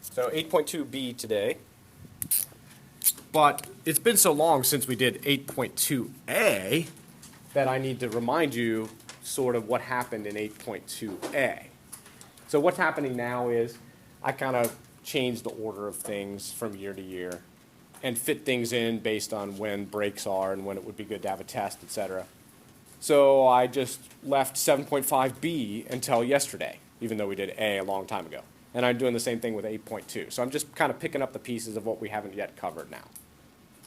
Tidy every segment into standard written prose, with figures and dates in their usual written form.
So 8.2b today. But it's been so long since we did 8.2a that I need to remind you sort of what happened in 8.2a. So what's happening now is I kind of changed the order of things from year to year and fit things in based on when breaks are and when it would be good to have a test, etc. So I just left 7.5b until yesterday, even though we did a long time ago. And I'm doing the same thing with 8.2. So I'm just kind of picking up the pieces of what we haven't yet covered now.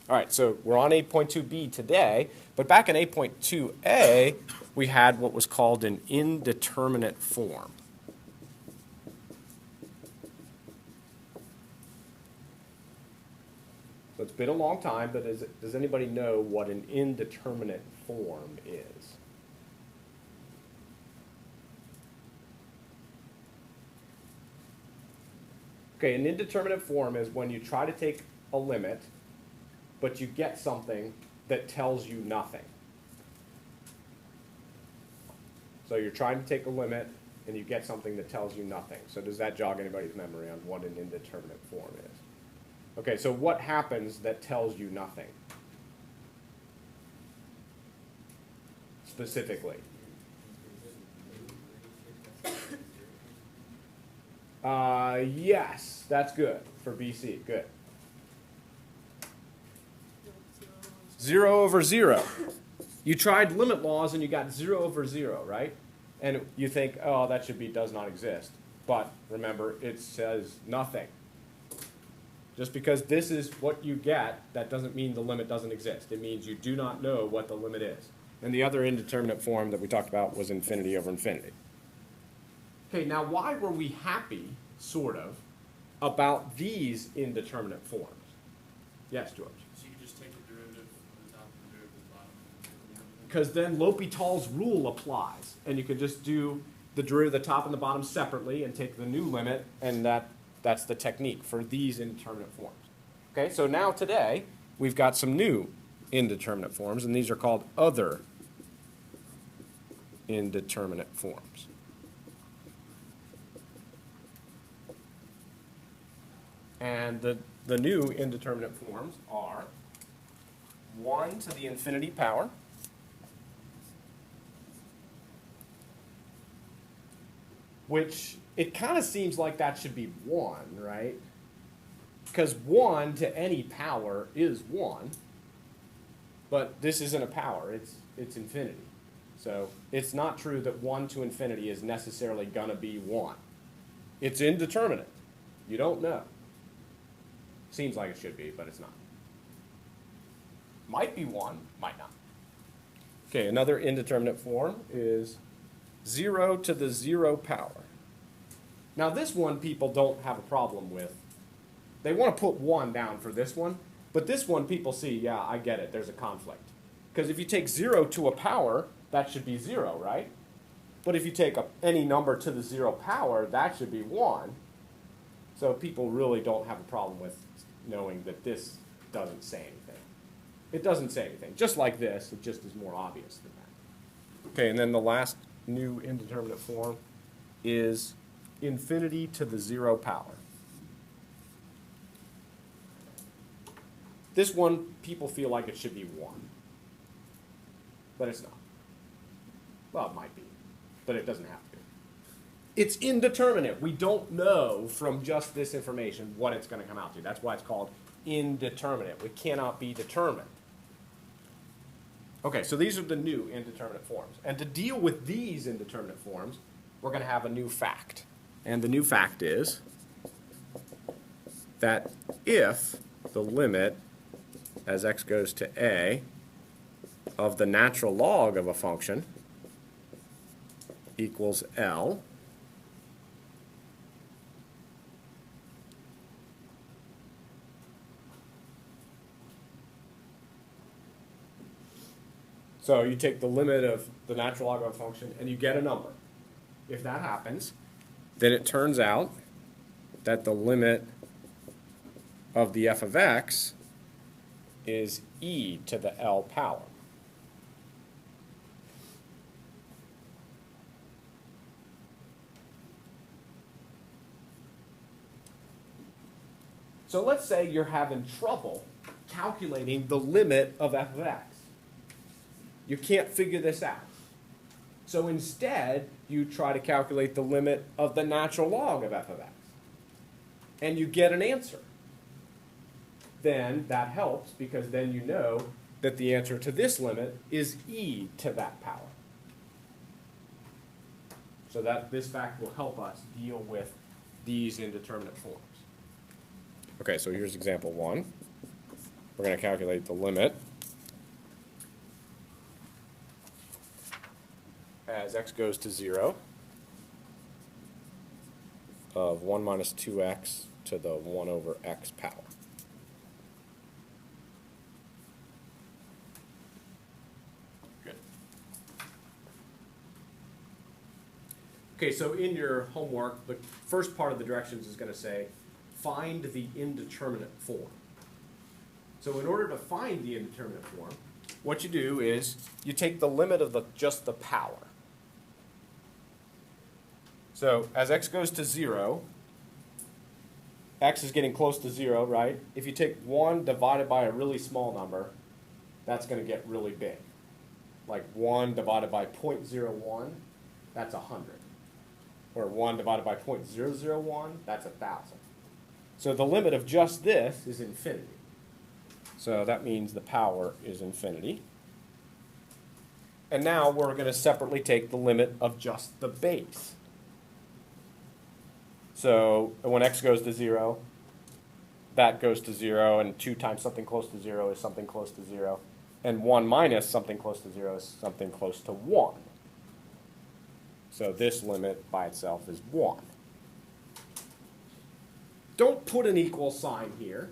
All right, so we're on 8.2b today, but back in 8.2a, we had what was called an indeterminate form. So it's been a long time, but does anybody know what an indeterminate form is? Okay, an indeterminate form is when you try to take a limit, but you get something that tells you nothing. So you're trying to take a limit, and you get something that tells you nothing. So does that jog anybody's memory on what an indeterminate form is? Okay, so what happens that tells you nothing? Specifically. Yes, that's good for BC. Good. 0 over 0. You tried limit laws and you got 0 over 0, right? And you think, oh, that should be does not exist. But remember, it says nothing. Just because this is what you get, that doesn't mean the limit doesn't exist. It means you do not know what the limit is. And the other indeterminate form that we talked about was infinity over infinity. Okay, now why were we happy, sort of, about these indeterminate forms? Yes, George? So you can just take the derivative of the top and the derivative of the bottom. Because then L'Hopital's rule applies, and you can just do the derivative of the top and the bottom separately and take the new limit, and that's the technique for these indeterminate forms. Okay, so now today we've got some new indeterminate forms, and these are called other indeterminate forms. And the new indeterminate forms are 1 to the infinity power, which it kind of seems like that should be 1, right? Because 1 to any power is 1, but this isn't a power, it's infinity. So it's not true that 1 to infinity is necessarily going to be 1. It's indeterminate. You don't know. Seems like it should be, but it's not. Might be 1, might not. Okay, another indeterminate form is 0 to the 0 power. Now this one people don't have a problem with. They want to put 1 down for this one, but this one people see, yeah, I get it, there's a conflict. Because if you take 0 to a power, that should be 0, right? But if you take any number to the 0 power, that should be 1. So people really don't have a problem with knowing that this doesn't say anything. It doesn't say anything. Just like this, it just is more obvious than that. Okay, and then the last new indeterminate form is infinity to the 0 power. This one, people feel like it should be 1. But it's not. Well, it might be, but it doesn't have to be. It's indeterminate. We don't know from just this information what it's going to come out to. That's why it's called indeterminate. It cannot be determined. Okay, so these are the new indeterminate forms. And to deal with these indeterminate forms, we're going to have a new fact. And the new fact is that if the limit as x goes to a of the natural log of a function equals L, so you take the limit of the natural log of a function and you get a number. If that happens, then it turns out that the limit of the f of x is e to the L power. So let's say you're having trouble calculating the limit of f of x. You can't figure this out. So instead, you try to calculate the limit of the natural log of f of x. And you get an answer. Then that helps because then you know that the answer to this limit is e to that power. So that this fact will help us deal with these indeterminate forms. Okay, so here's example 1. We're going to calculate the limit as x goes to 0 of 1 minus 2x to the 1 over x power. Good. Okay, so in your homework, the first part of the directions is going to say, find the indeterminate form. So in order to find the indeterminate form, what you do is you take the limit of just the power. So as x goes to 0, x is getting close to 0, right? If you take 1 divided by a really small number, that's going to get really big. Like 1 divided by 0.01, that's 100. Or 1 divided by 0.001, that's 1,000. So the limit of just this is infinity. So that means the power is infinity. And now we're going to separately take the limit of just the base. So when x goes to 0, that goes to 0, and 2 times something close to 0 is something close to 0. And 1 minus something close to 0 is something close to 1. So this limit by itself is 1. Don't put an equal sign here,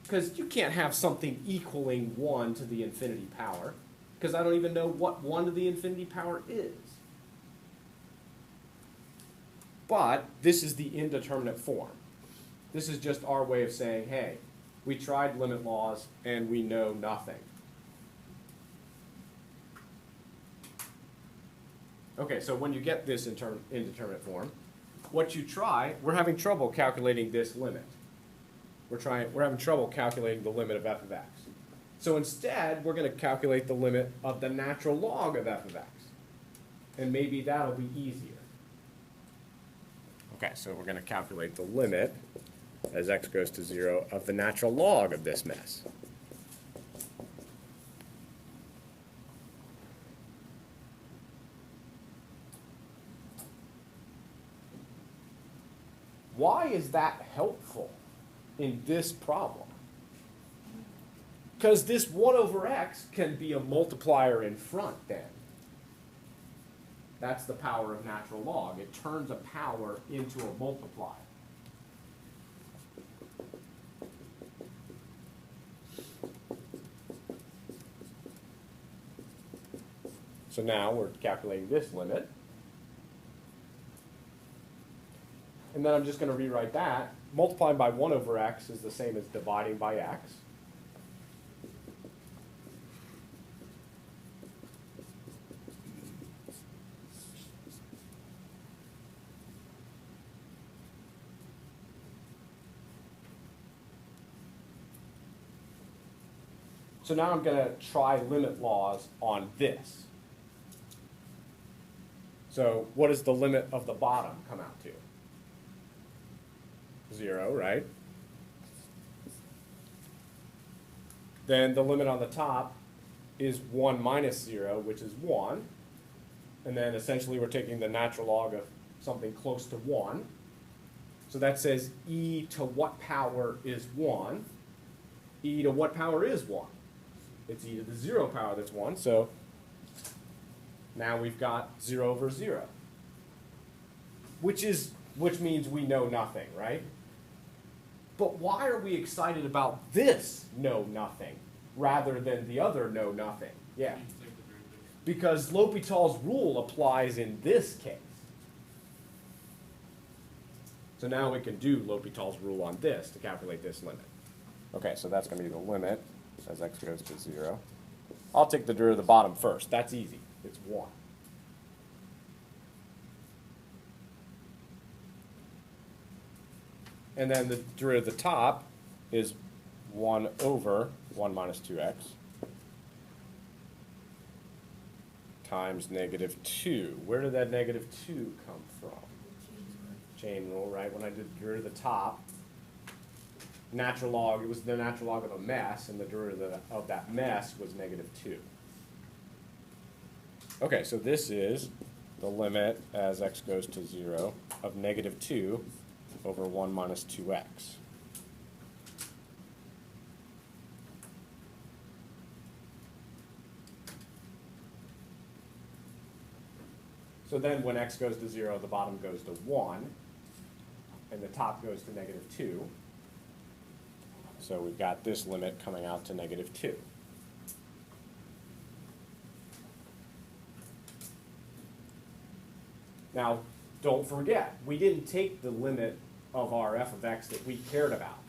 because you can't have something equaling 1 to the infinity power, because I don't even know what 1 to the infinity power is. But this is the indeterminate form. This is just our way of saying, hey, we tried limit laws and we know nothing. Okay, so when you get this indeterminate form, what you try, we're having trouble calculating this limit. We're having trouble calculating the limit of f of x. So instead, we're going to calculate the limit of the natural log of f of x. And maybe that'll be easier. Okay, so we're going to calculate the limit as x goes to 0 of the natural log of this mess. Why is that helpful in this problem? Because this 1 over x can be a multiplier in front then. That's the power of natural log. It turns a power into a multiplier. So now we're calculating this limit. And then I'm just going to rewrite that. Multiplying by 1 over x is the same as dividing by x. So now I'm going to try limit laws on this. So what does the limit of the bottom come out to? 0, right? Then the limit on the top is 1 minus 0, which is 1. And then essentially we're taking the natural log of something close to 1. So that says e to what power is 1? E to what power is 1? It's e to the 0 power that's 1. So now we've got 0 over 0. Which means we know nothing, right? But why are we excited about this know nothing rather than the other know nothing? Yeah. Because L'Hopital's rule applies in this case. So now we can do L'Hopital's rule on this to calculate this limit. Okay, so that's going to be the limit as x goes to 0. I'll take the derivative of the bottom first. That's easy. It's 1. And then the derivative of the top is 1 over 1 minus 2x times negative 2. Where did that negative 2 come from? Chain rule, right? When I did the derivative of the top, natural log, it was the natural log of a mess, and the derivative of that mess was negative 2. Okay, so this is the limit as x goes to 0 of negative 2 over 1 minus 2x. So then when x goes to 0, the bottom goes to 1, and the top goes to negative 2. So we've got this limit coming out to negative 2. Now, don't forget, we didn't take the limit of our f of x that we cared about.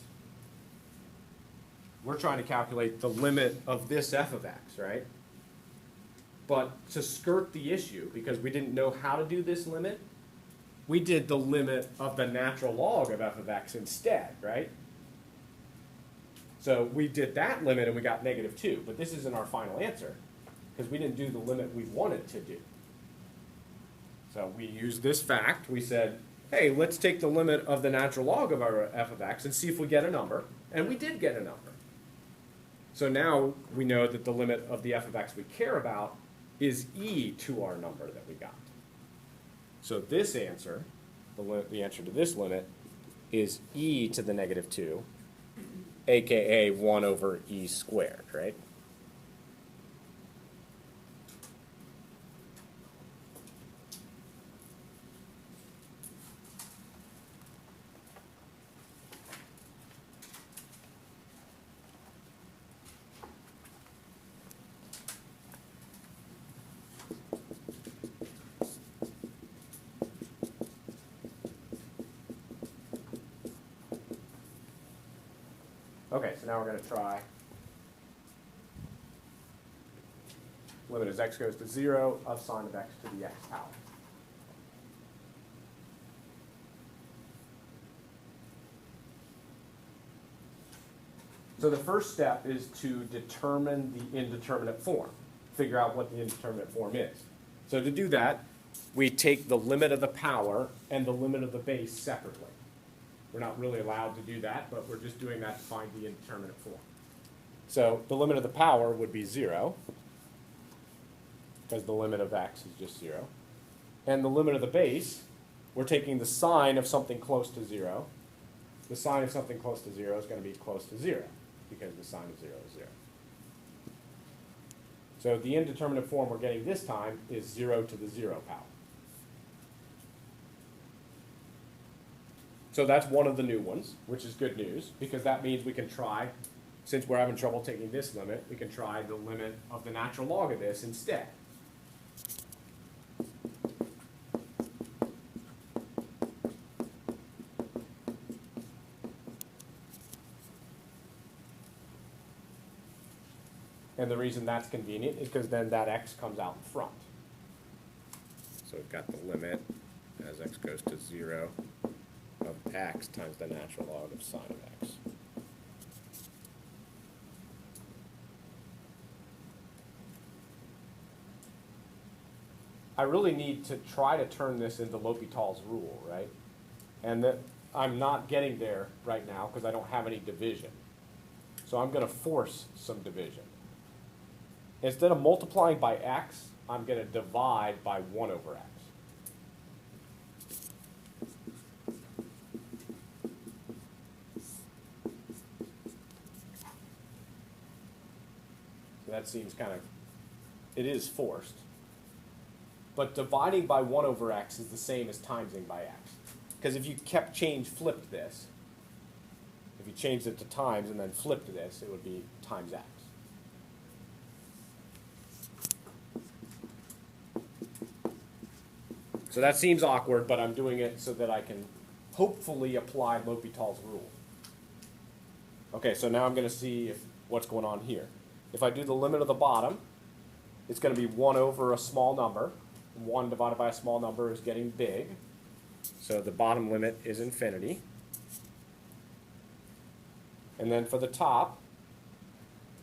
We're trying to calculate the limit of this f of x, right? But to skirt the issue, because we didn't know how to do this limit, we did the limit of the natural log of f of x instead, right? So we did that limit and we got negative 2, but this isn't our final answer because we didn't do the limit we wanted to do. So we used this fact. We said, hey, let's take the limit of the natural log of our f of x and see if we get a number. And we did get a number. So now we know that the limit of the f of x we care about is e to our number that we got. So this answer, the answer to this limit, is e to the negative 2, aka 1 over e squared, right? Okay, so now we're going to try limit as x goes to 0 of sine of x to the x power. So the first step is to determine the indeterminate form, figure out what the indeterminate form is. So to do that, we take the limit of the power and the limit of the base separately. We're not really allowed to do that, but we're just doing that to find the indeterminate form. So the limit of the power would be 0, because the limit of x is just 0. And the limit of the base, we're taking the sine of something close to 0. The sine of something close to 0 is going to be close to 0, because the sine of 0 is 0. So the indeterminate form we're getting this time is 0 to the 0 power. So that's one of the new ones, which is good news, because that means we can try, since we're having trouble taking this limit, we can try the limit of the natural log of this instead. And the reason that's convenient is because then that x comes out in front. So we've got the limit as x goes to 0 of x times the natural log of sine of x. I really need to try to turn this into L'Hopital's rule, right? And that I'm not getting there right now because I don't have any division. So I'm going to force some division. Instead of multiplying by x, I'm going to divide by 1 over x. So that seems kind of, it is forced. But dividing by 1 over x is the same as timesing by x. Because if you flipped this, if you changed it to times and then flipped this, it would be times x. So that seems awkward, but I'm doing it so that I can hopefully apply L'Hopital's rule. Okay, so now I'm going to see what's going on here. If I do the limit of the bottom, it's going to be 1 over a small number. 1 divided by a small number is getting big. So the bottom limit is infinity. And then for the top,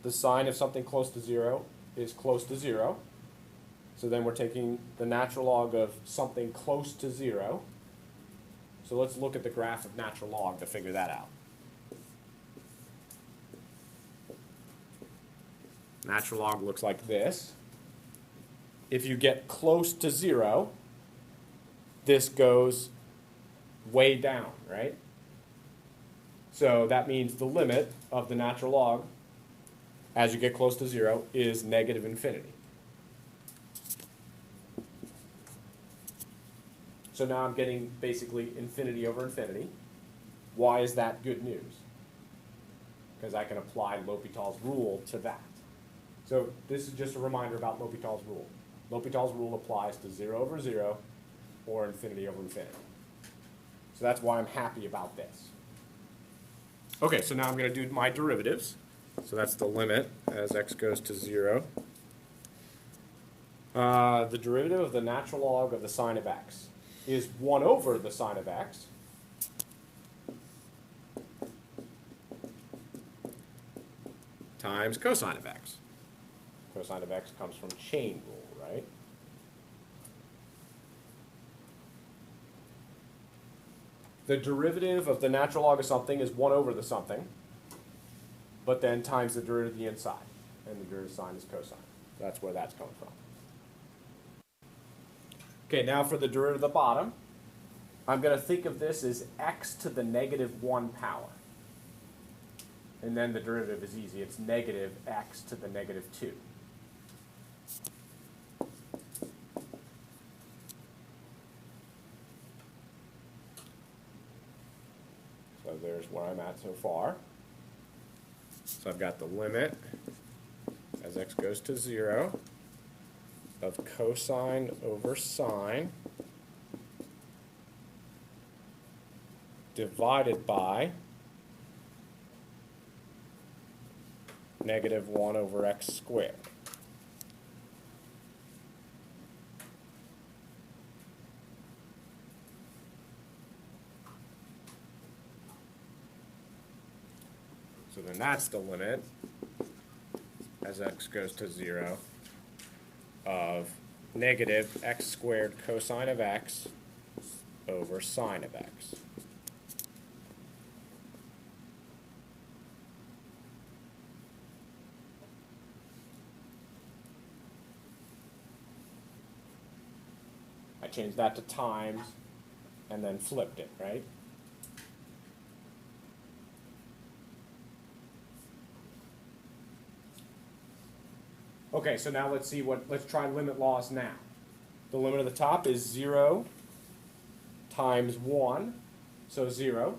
the sign of something close to 0 is close to 0. So then we're taking the natural log of something close to 0. So let's look at the graph of natural log to figure that out. Natural log looks like this. If you get close to 0, this goes way down, right? So that means the limit of the natural log as you get close to 0 is negative infinity. So now I'm getting basically infinity over infinity. Why is that good news? Because I can apply L'Hopital's rule to that. So this is just a reminder about L'Hopital's rule. L'Hopital's rule applies to 0 over 0 or infinity over infinity. So that's why I'm happy about this. Okay, so now I'm going to do my derivatives. So that's the limit as x goes to 0. The derivative of the natural log of the sine of x is 1 over the sine of x times cosine of x. Cosine of x comes from chain rule, right? The derivative of the natural log of something is 1 over the something, but then times the derivative of the inside. And the derivative sign is cosine. That's where that's coming from. Okay, now for the derivative of the bottom, I'm going to think of this as x to the negative 1 power. And then the derivative is easy. It's negative x to the negative 2. So there's where I'm at so far. So I've got the limit as x goes to 0 of cosine over sine divided by negative 1 over x squared. So then that's the limit as x goes to 0 of negative x squared cosine of x over sine of x. I changed that to times and then flipped it, right? Okay, so now let's try limit laws now. The limit of the top is 0 times 1, so 0.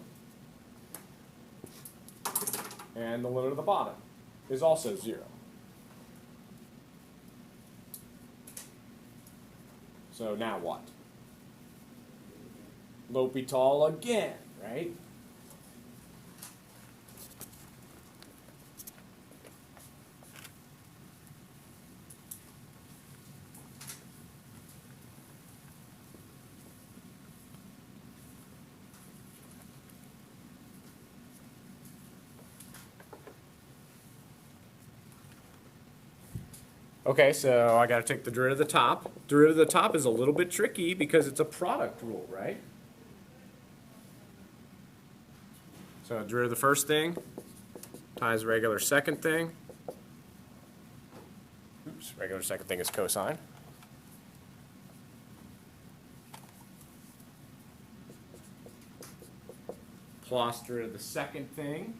And the limit of the bottom is also 0. So now what? L'Hopital again, right? Okay, so I got to take the derivative of the top. Derivative of the top is a little bit tricky because it's a product rule, right? So derivative of the first thing times regular second thing. Oops, regular second thing is cosine. Plus derivative of the second thing,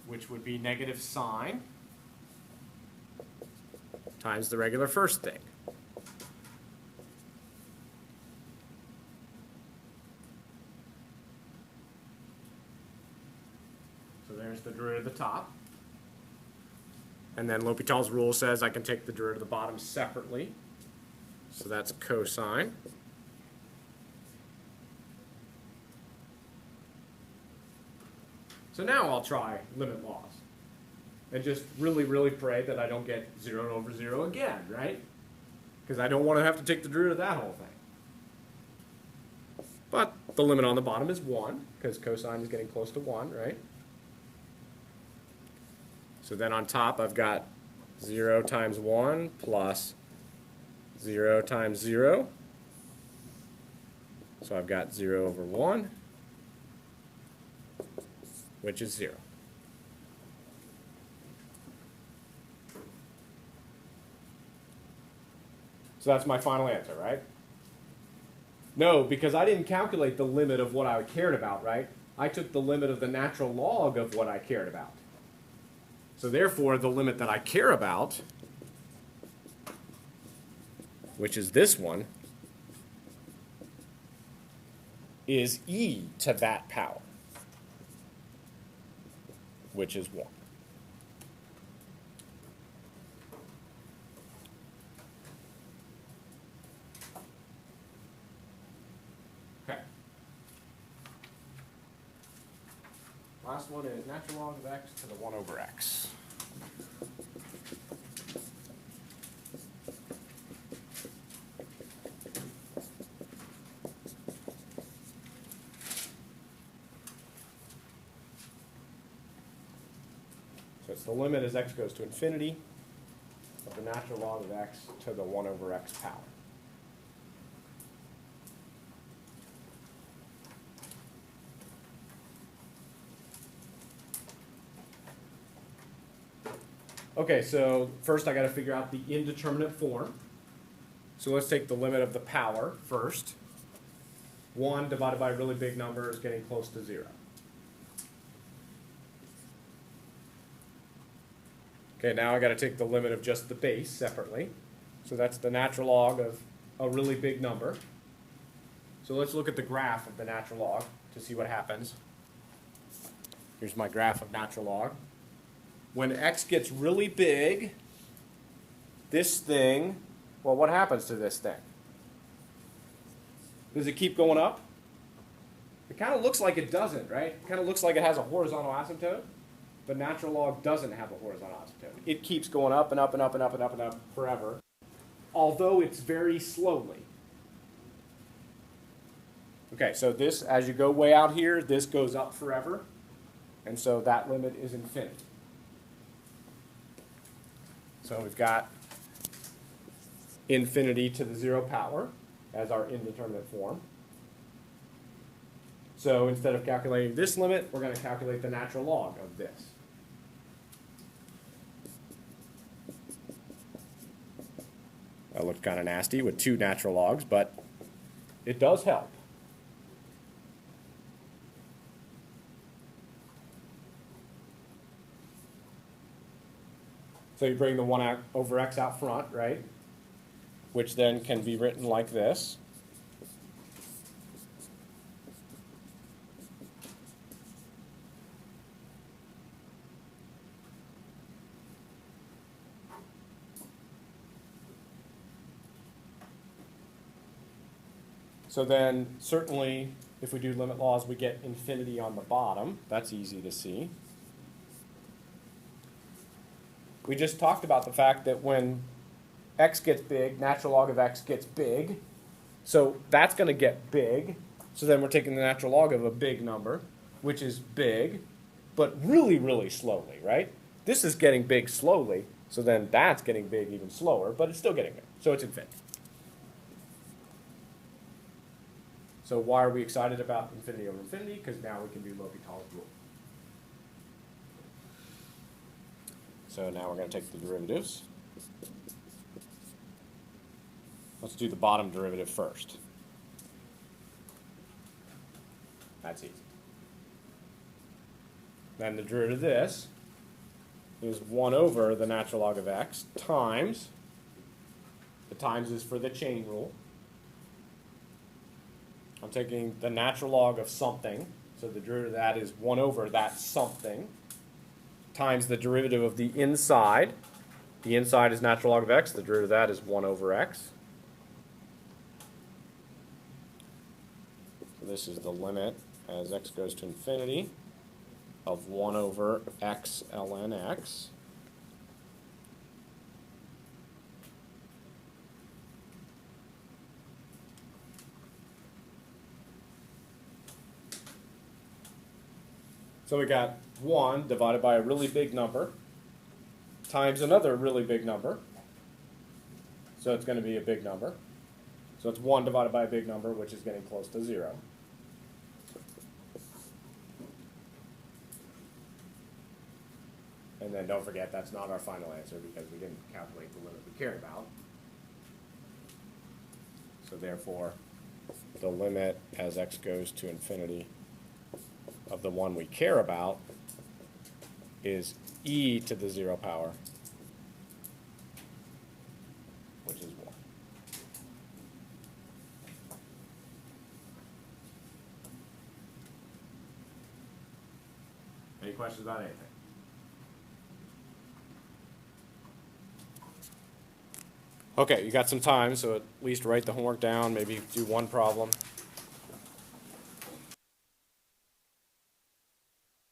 which would be negative sine, times the regular first thing. So there's the derivative of the top. And then L'Hopital's rule says I can take the derivative of the bottom separately. So that's cosine. So now I'll try limit laws. And just really, really pray that I don't get 0 over 0 again, right? Because I don't want to have to take the derivative of that whole thing. But the limit on the bottom is 1, because cosine is getting close to 1, right? So then on top I've got 0 times 1 plus 0 times 0. So I've got 0 over 1, which is 0. So that's my final answer, right? No, because I didn't calculate the limit of what I cared about, right? I took the limit of the natural log of what I cared about. So therefore, the limit that I care about, which is this one, is e to that power, which is 1. Okay. Last one is natural log of x to the 1 over x. So it's the limit as x goes to infinity of the natural log of x to the 1 over x power. Okay, so first I got to figure out the indeterminate form. So let's take the limit of the power first. 1 divided by a really big number is getting close to 0. Okay, now I got to take the limit of just the base separately. So that's the natural log of a really big number. So let's look at the graph of the natural log to see what happens. Here's my graph of natural log. When x gets really big, this thing, well, what happens to this thing? Does it keep going up? It kind of looks like it doesn't, right? It kind of looks like it has a horizontal asymptote, but natural log doesn't have a horizontal asymptote. It keeps going up and up and up and up and up and up forever, although it's very slowly. Okay, so this, as you go way out here, this goes up forever, and so that limit is infinity. So we've got infinity to the 0 power as our indeterminate form. So instead of calculating this limit, we're going to calculate the natural log of this. That looked kind of nasty with 2 natural logs, but it does help. So you bring the 1 over x out front, right? Which then can be written like this. So then certainly if we do limit laws, we get infinity on the bottom. That's easy to see. We just talked about the fact that when x gets big, natural log of x gets big. So that's going to get big. So then we're taking the natural log of a big number, which is big, but really, really slowly, right? This is getting big slowly, so then that's getting big even slower, but it's still getting big. So it's infinity. So why are we excited about infinity over infinity? Because now we can do L'Hopital's rule. So now we're going to take the derivatives. Let's do the bottom derivative first. That's easy. Then the derivative of this is 1 over the natural log of x times, the times is for the chain rule. I'm taking the natural log of something, so the derivative of that is 1 over that something, times the derivative of the inside. The inside is natural log of x, the derivative of that is 1 over x. So this is the limit as x goes to infinity of 1 over x ln x. So we got 1 divided by a really big number, times another really big number. So it's going to be a big number. So it's 1 divided by a big number, which is getting close to 0. And then don't forget, that's not our final answer because we didn't calculate the limit we cared about. So therefore, the limit as x goes to infinity of the one we care about is e to the 0 power, which is 1. Any questions about anything? Okay, you got some time, so at least write the homework down, maybe do one problem.